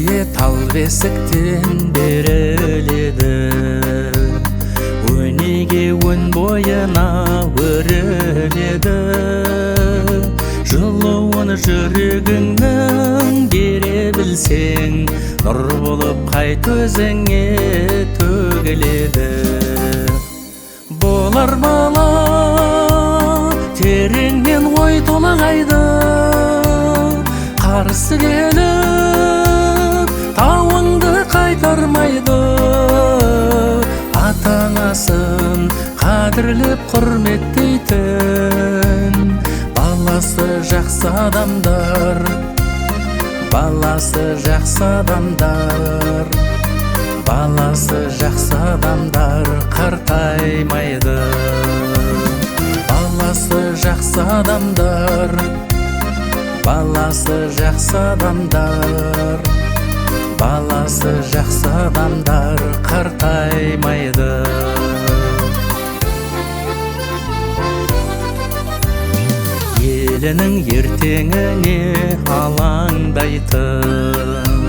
тәрбие тал бесіктен беріледі. Өнеге өн бойына өріледі. Жылуын жүрегіңнің бере білсең, нұр болып қайт өзіңе төгіледі. Болар бала тереңнен ой толағайды, қарсы келіп тауыңды қайтармайды. Ата-анасын қадірлеп құрметтейтін баласы жақсы адамдар, баласы жақсы адамдар, баласы жақсы адамдар қартаймайды. Баласы жақсы адамдар, баласы жақсы адамдар, баласы жақсы адамдар қартаймайды. Елінің ертеңіне алаңдайтын,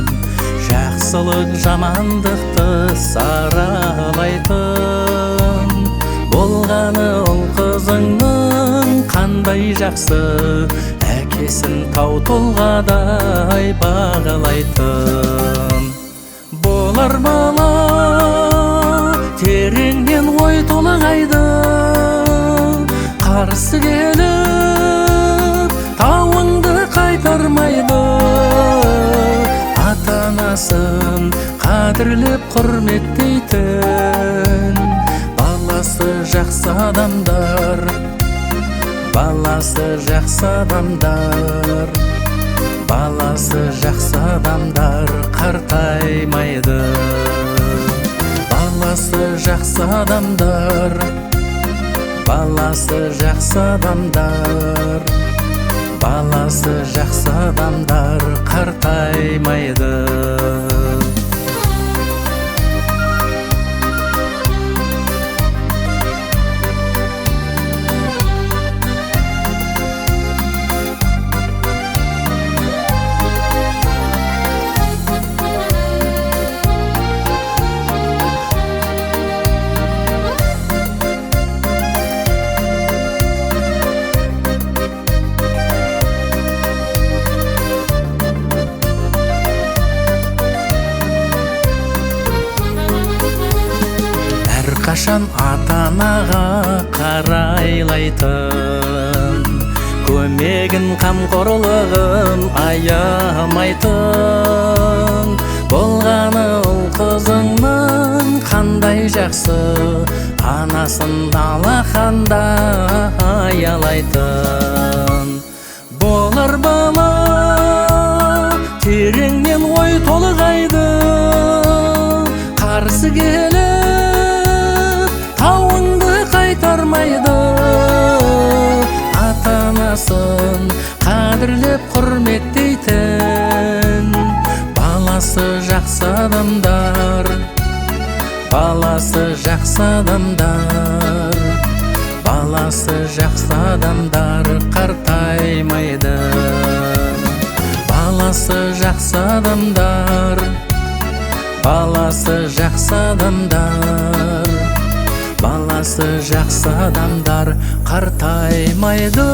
жақсылық жамандықты саралайтын. Болғаны ұл қызыңның қандай жақсы, әкесін тау тұлғадай бағалайтын. Болар бала тереңнен ой толағайды, қарсы келіп тауыңды қайтармайды. Ата-анасын қадірлеп құрметтейтін баласы жақсы адамдар, баласы жақсы адамдар, баласы жақсы адамдар қартаймайды. Баласы жақсы адамдар, баласы жақсы адамдар, баласы жақсы адамдар қартаймайды. Қашан ата-анаға қарайлайтын, көмегін қамқорлығын аямайтын. Болғаны ұл қызыңның қандай жақсы, анасын алақанда аялайтын. Болар бала тереңнен ой толғайды, қарсы келіп қайтармайды. Ата-анасын қадірлеп құрметтейтін баласы жақсы адамдар, баласы жақсы адамдар, баласы жақсы адамдар қартаймайды. Баласы жақсы адамдар, баласы жақсы адамдар, баласы жақсы адамдар қартаймайды.